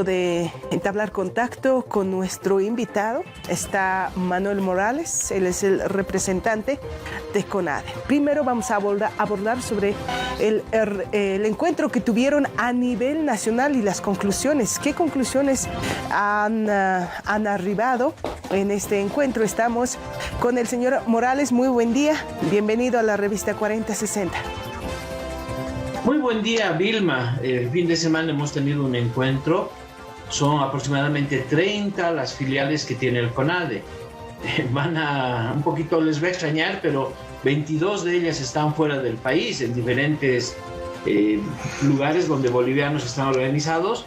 De entablar contacto con nuestro invitado. Está Manuel Morales, él es el representante de CONADE. Primero vamos a abordar sobre el encuentro que tuvieron a nivel nacional y las conclusiones. ¿Qué conclusiones han arribado en este encuentro? Estamos con el señor Morales. Muy buen día, bienvenido a la revista 4060. Muy buen día, Vilma. El fin de semana hemos tenido un encuentro. Son aproximadamente 30 las filiales que tiene el CONADE. Un poquito les va a extrañar, pero 22 de ellas están fuera del país, en diferentes lugares donde bolivianos están organizados,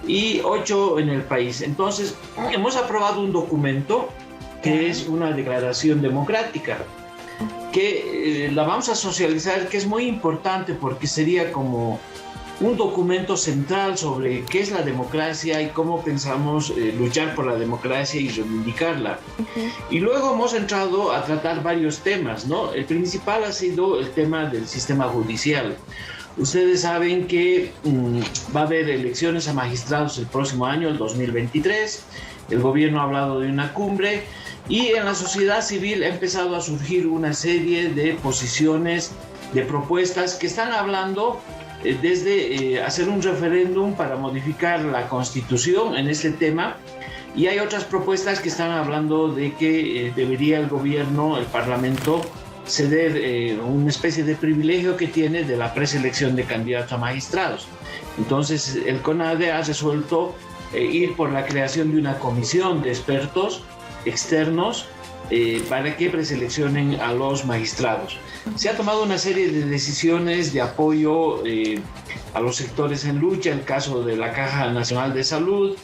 y 8 en el país. Entonces, hemos aprobado un documento que es una declaración democrática, que la vamos a socializar, que es muy importante porque sería como un documento central sobre qué es la democracia y cómo pensamos luchar por la democracia y reivindicarla. Y luego hemos entrado a tratar varios temas, ¿no? El principal ha sido el tema del sistema judicial. Ustedes saben que va a haber elecciones a magistrados el próximo año, el 2023. El gobierno ha hablado de una cumbre y en la sociedad civil ha empezado a surgir una serie de posiciones, de propuestas que están hablando desde hacer un referéndum para modificar la Constitución en este tema, y hay otras propuestas que están hablando de que debería el gobierno, el Parlamento, ceder una especie de privilegio que tiene de la preselección de candidatos a magistrados. Entonces el CONADE ha resuelto ir por la creación de una comisión de expertos externos para que preseleccionen a los magistrados. Se ha tomado una serie de decisiones de apoyo a los sectores en lucha, el caso de la Caja Nacional de Salud,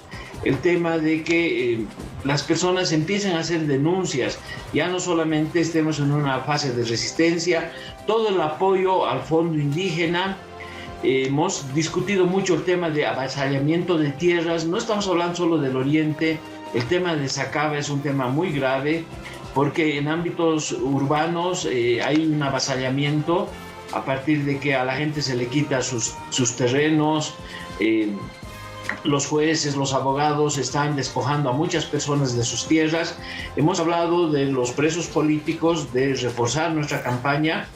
el tema de que las personas empiecen a hacer denuncias, ya no solamente estemos en una fase de resistencia, todo el apoyo al fondo indígena. Hemos discutido mucho el tema de avasallamiento de tierras, no estamos hablando solo del oriente, el tema de Sacaba es un tema muy grave, porque en ámbitos urbanos hay un avasallamiento a partir de que a la gente se le quita sus terrenos. Los jueces, los abogados están despojando a muchas personas de sus tierras. Hemos hablado de los presos políticos, de reforzar nuestra campaña,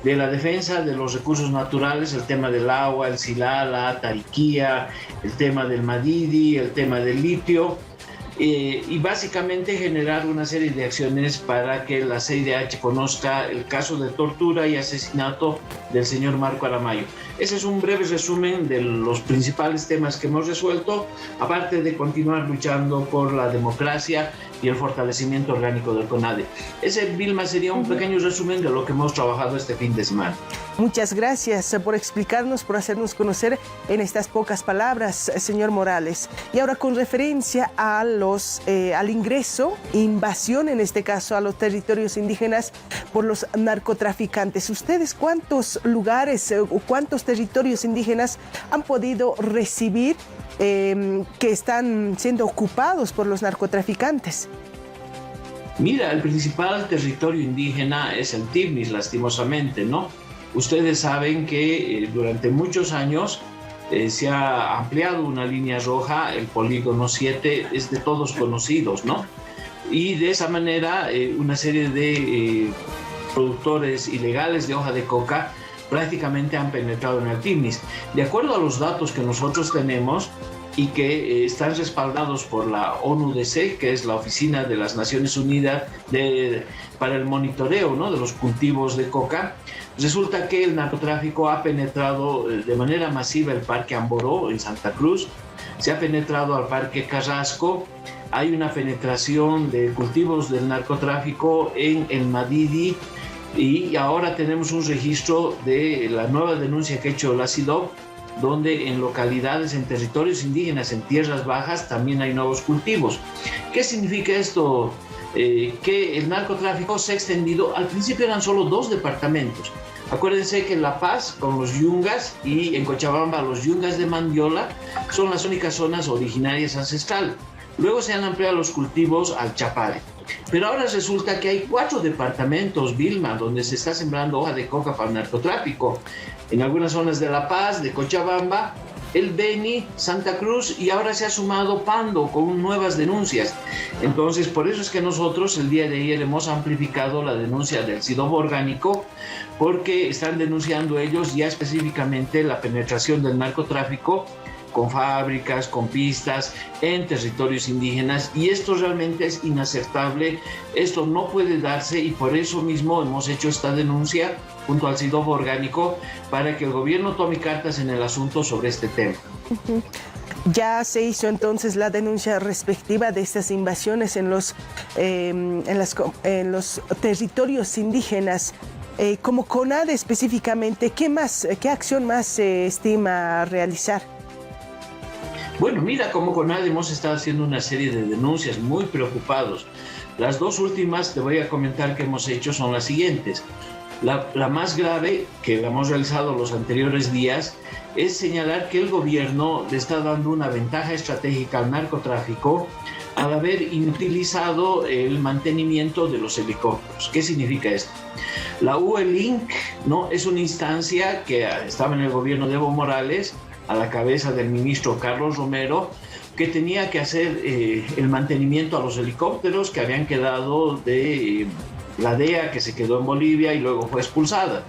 de la defensa de los recursos naturales, el tema del agua, el silala, tariquía, el tema del madidi, el tema del litio. Y básicamente generar una serie de acciones para que la CIDH conozca el caso de tortura y asesinato del señor Marco Aramayo. Ese es un breve resumen de los principales temas que hemos resuelto, aparte de continuar luchando por la democracia y el fortalecimiento orgánico del CONADE. Ese, Vilma, sería un pequeño resumen de lo que hemos trabajado este fin de semana. Muchas gracias por explicarnos, por hacernos conocer en estas pocas palabras, señor Morales. Y ahora, con referencia a al ingreso, invasión en este caso, a los territorios indígenas por los narcotraficantes. ¿Ustedes cuántos lugares o cuántos territorios indígenas han podido recibir que están siendo ocupados por los narcotraficantes? Mira, el principal territorio indígena es el Tignis, lastimosamente, ¿no? Ustedes saben que durante muchos años se ha ampliado una línea roja, el polígono 7 es de todos conocidos, ¿no? Y de esa manera una serie de productores ilegales de hoja de coca prácticamente han penetrado en el Tignis. De acuerdo a los datos que nosotros tenemos y que están respaldados por la ONUDC, que es la Oficina de las Naciones Unidas para el monitoreo, ¿no?, de los cultivos de coca, resulta que el narcotráfico ha penetrado de manera masiva el Parque Amboró en Santa Cruz, se ha penetrado al Parque Carrasco, hay una penetración de cultivos del narcotráfico en el Madidi, y ahora tenemos un registro de la nueva denuncia que ha hecho la CIDOC, donde en localidades, en territorios indígenas, en tierras bajas, también hay nuevos cultivos. ¿Qué significa esto? Que el narcotráfico se ha extendido. Al principio eran solo 2 departamentos. Acuérdense que en La Paz, con los yungas, y en Cochabamba, los yungas de Mandiola, son las únicas zonas originarias ancestrales. Luego se han ampliado los cultivos al Chapare. Pero ahora resulta que hay 4 departamentos, Vilma, donde se está sembrando hoja de coca para el narcotráfico. En algunas zonas de La Paz, de Cochabamba, el Beni, Santa Cruz, y ahora se ha sumado Pando con nuevas denuncias. Entonces, por eso es que nosotros el día de ayer hemos amplificado la denuncia del SIDOB orgánico, porque están denunciando ellos ya específicamente la penetración del narcotráfico con fábricas, con pistas en territorios indígenas, y esto realmente es inaceptable, esto no puede darse, y por eso mismo hemos hecho esta denuncia junto al SIDOB orgánico para que el gobierno tome cartas en el asunto sobre este tema. Ya se hizo entonces la denuncia respectiva de estas invasiones en los territorios indígenas. Como CONADE específicamente, ¿qué acción más se estima realizar? Bueno, mira, como CONADE hemos estado haciendo una serie de denuncias, muy preocupados. Las dos últimas te voy a comentar que hemos hecho son las siguientes. La más grave, que la hemos realizado los anteriores días, es señalar que el gobierno le está dando una ventaja estratégica al narcotráfico al haber inutilizado el mantenimiento de los helicópteros. ¿Qué significa esto? La UE-Link, ¿no?, es una instancia que estaba en el gobierno de Evo Morales, a la cabeza del ministro Carlos Romero, que tenía que hacer el mantenimiento a los helicópteros que habían quedado de la DEA, que se quedó en Bolivia y luego fue expulsada.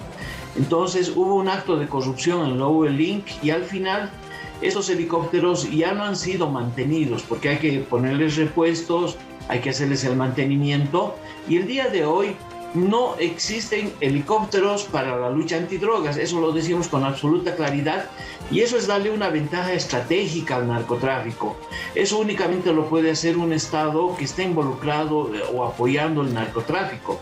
Entonces hubo un acto de corrupción en la UE-Link y al final estos helicópteros ya no han sido mantenidos porque hay que ponerles repuestos, hay que hacerles el mantenimiento, y el día de hoy no existen helicópteros para la lucha antidrogas. Eso lo decimos con absoluta claridad, y eso es darle una ventaja estratégica al narcotráfico. Eso únicamente lo puede hacer un Estado que esté involucrado o apoyando el narcotráfico.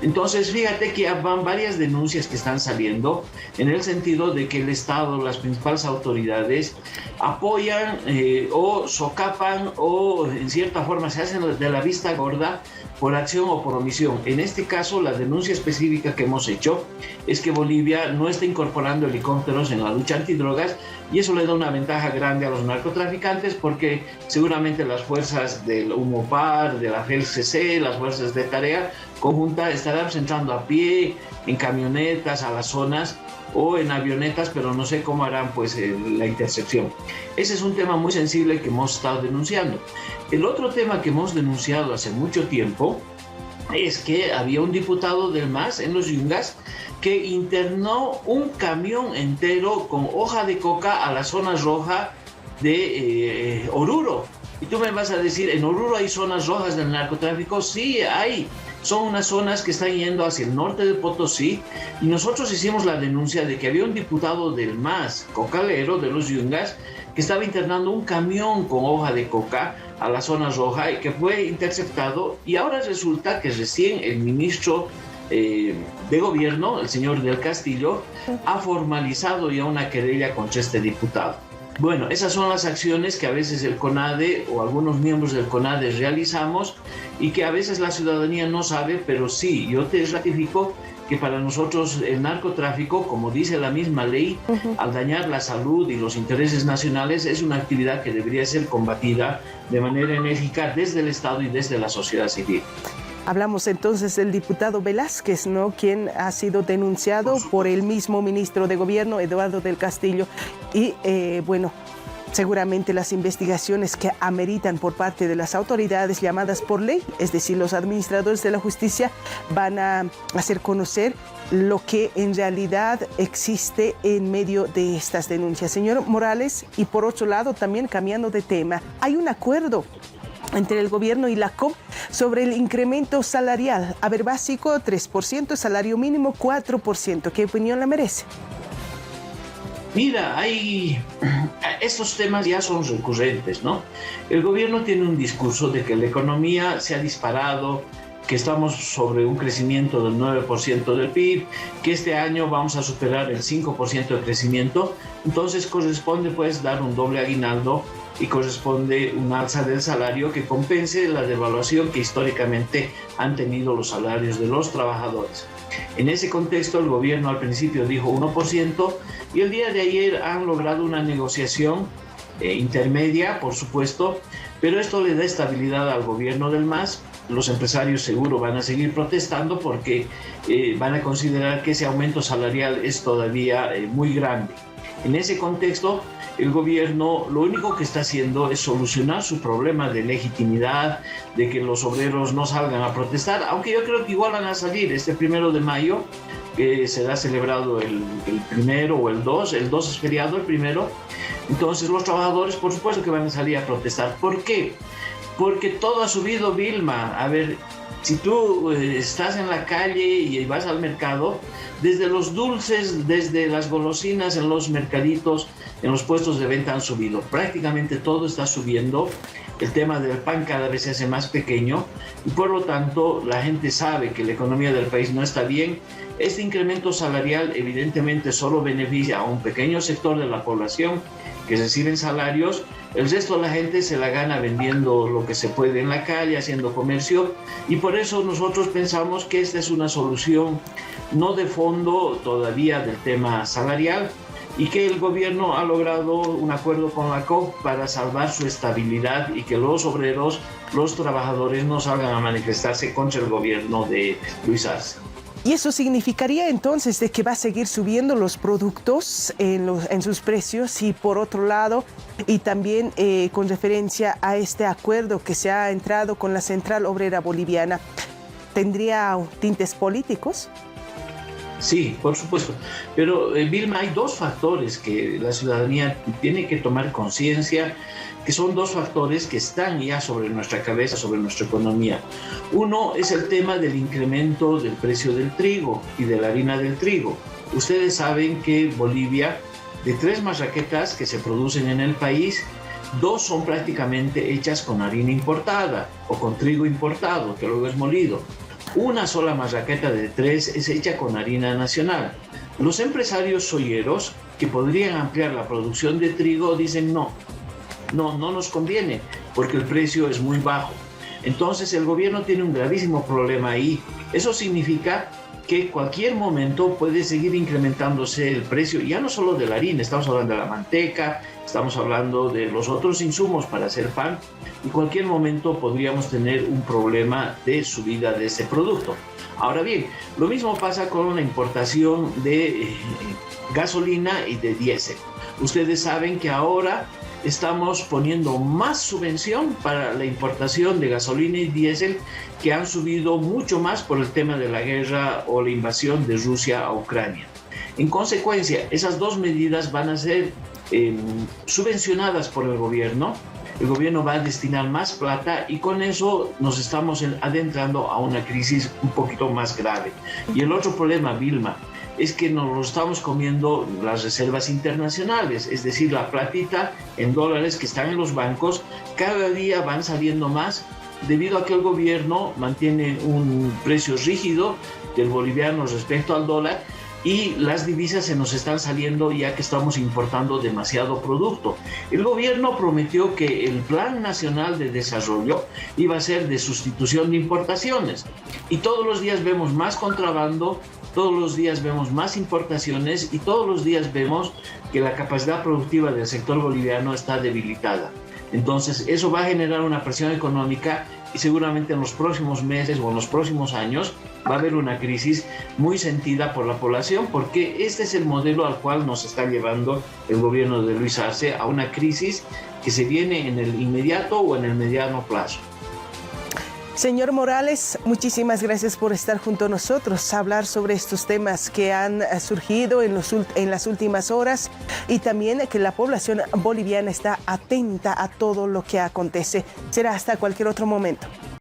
Entonces, fíjate que van varias denuncias que están saliendo en el sentido de que el Estado, las principales autoridades, apoyan o socapan o en cierta forma se hacen de la vista gorda por acción o por omisión. En este caso, la denuncia específica que hemos hecho es que Bolivia no está incorporando helicópteros en la lucha antidrogas, y eso le da una ventaja grande a los narcotraficantes porque seguramente las fuerzas del UMOPAR, de la FELCC, las fuerzas de tarea conjunta estarán entrando a pie, en camionetas a las zonas o en avionetas, pero no sé cómo harán pues la intercepción. Ese es un tema muy sensible que hemos estado denunciando. El otro tema que hemos denunciado hace mucho tiempo es que había un diputado del MAS en los Yungas que internó un camión entero con hoja de coca a la zona roja de Oruro. Y tú me vas a decir, ¿en Oruro hay zonas rojas del narcotráfico? Sí, hay. Son unas zonas que están yendo hacia el norte de Potosí, y nosotros hicimos la denuncia de que había un diputado del MAS, cocalero de los Yungas, que estaba internando un camión con hoja de coca a la zona roja y que fue interceptado, y ahora resulta que recién el ministro de gobierno, el señor del Castillo, ha formalizado ya una querella contra este diputado. Bueno, esas son las acciones que a veces el CONADE o algunos miembros del CONADE realizamos y que a veces la ciudadanía no sabe, pero sí, yo te ratifico que para nosotros el narcotráfico, como dice la misma ley, al dañar la salud y los intereses nacionales, es una actividad que debería ser combatida de manera enérgica desde el Estado y desde la sociedad civil. Hablamos entonces del diputado Velázquez, ¿no?, quien ha sido denunciado por el mismo ministro de Gobierno, Eduardo del Castillo, y bueno, seguramente las investigaciones que ameritan por parte de las autoridades llamadas por ley, es decir, los administradores de la justicia, van a hacer conocer lo que en realidad existe en medio de estas denuncias. Señor Morales, y por otro lado, también cambiando de tema, hay un acuerdo entre el gobierno y la COP sobre el incremento salarial. Haber básico 3%, salario mínimo 4%. ¿Qué opinión le merece? Mira, estos temas ya son recurrentes, ¿no? El gobierno tiene un discurso de que la economía se ha disparado, que estamos sobre un crecimiento del 9% del PIB, que este año vamos a superar el 5% de crecimiento. Entonces corresponde pues dar un doble aguinaldo y corresponde un alza del salario que compense la devaluación que históricamente han tenido los salarios de los trabajadores. En ese contexto, el gobierno al principio dijo 1%, y el día de ayer han logrado una negociación intermedia, por supuesto, pero esto le da estabilidad al gobierno del MAS. Los empresarios seguro van a seguir protestando porque van a considerar que ese aumento salarial es todavía muy grande. En ese contexto, el gobierno lo único que está haciendo es solucionar su problema de legitimidad, de que los obreros no salgan a protestar, aunque yo creo que igual van a salir este 1 de mayo, que será celebrado el 1 o el 2 es feriado, el 1. Entonces los trabajadores por supuesto que van a salir a protestar. ¿Por qué? Porque todo ha subido, Vilma. A ver, si tú estás en la calle y vas al mercado, desde los dulces, desde las golosinas en los mercaditos, en los puestos de venta han subido. Prácticamente todo está subiendo. El tema del pan cada vez se hace más pequeño y por lo tanto la gente sabe que la economía del país no está bien. Este incremento salarial evidentemente solo beneficia a un pequeño sector de la población que reciben salarios. El resto de la gente se la gana vendiendo lo que se puede en la calle, haciendo comercio, y por eso nosotros pensamos que esta es una solución no de fondo todavía del tema salarial, y que el gobierno ha logrado un acuerdo con la COP para salvar su estabilidad y que los obreros, los trabajadores no salgan a manifestarse contra el gobierno de Luis Arce. ¿Y eso significaría entonces de que va a seguir subiendo los productos en sus precios? Y por otro lado, y también con referencia a este acuerdo que se ha entrado con la Central Obrera Boliviana, ¿tendría tintes políticos? Sí, por supuesto. Pero, Vilma, hay dos factores que la ciudadanía tiene que tomar conciencia, que son dos factores que están ya sobre nuestra cabeza, sobre nuestra economía. Uno es el tema del incremento del precio del trigo y de la harina del trigo. Ustedes saben que Bolivia, de 3 marraquetas que se producen en el país, 2 son prácticamente hechas con harina importada o con trigo importado, que luego es molido. Una sola marraqueta de 3 es hecha con harina nacional. Los empresarios soyeros que podrían ampliar la producción de trigo dicen no nos conviene porque el precio es muy bajo. Entonces el gobierno tiene un gravísimo problema ahí. Eso significa que cualquier momento puede seguir incrementándose el precio, ya no solo de la harina, estamos hablando de la manteca, estamos hablando de los otros insumos para hacer pan, y cualquier momento podríamos tener un problema de subida de ese producto. Ahora bien, lo mismo pasa con la importación de gasolina y de diésel. Ustedes saben que ahora estamos poniendo más subvención para la importación de gasolina y diésel, que han subido mucho más por el tema de la guerra o la invasión de Rusia a Ucrania. En consecuencia, esas dos medidas van a ser subvencionadas por el gobierno. El gobierno va a destinar más plata y con eso nos estamos adentrando a una crisis un poquito más grave. Y el otro problema, Vilma, es que nos lo estamos comiendo las reservas internacionales, es decir, la platita en dólares que están en los bancos, cada día van saliendo más debido a que el gobierno mantiene un precio rígido del boliviano respecto al dólar y las divisas se nos están saliendo ya que estamos importando demasiado producto. El gobierno prometió que el Plan Nacional de Desarrollo iba a ser de sustitución de importaciones y todos los días vemos más contrabando, todos los días vemos más importaciones y todos los días vemos que la capacidad productiva del sector boliviano está debilitada. Entonces eso va a generar una presión económica y seguramente en los próximos meses o en los próximos años va a haber una crisis muy sentida por la población, porque este es el modelo al cual nos está llevando el gobierno de Luis Arce, a una crisis que se viene en el inmediato o en el mediano plazo. Señor Morales, muchísimas gracias por estar junto a nosotros, hablar sobre estos temas que han surgido en las últimas horas y también que la población boliviana está atenta a todo lo que acontece. Será hasta cualquier otro momento.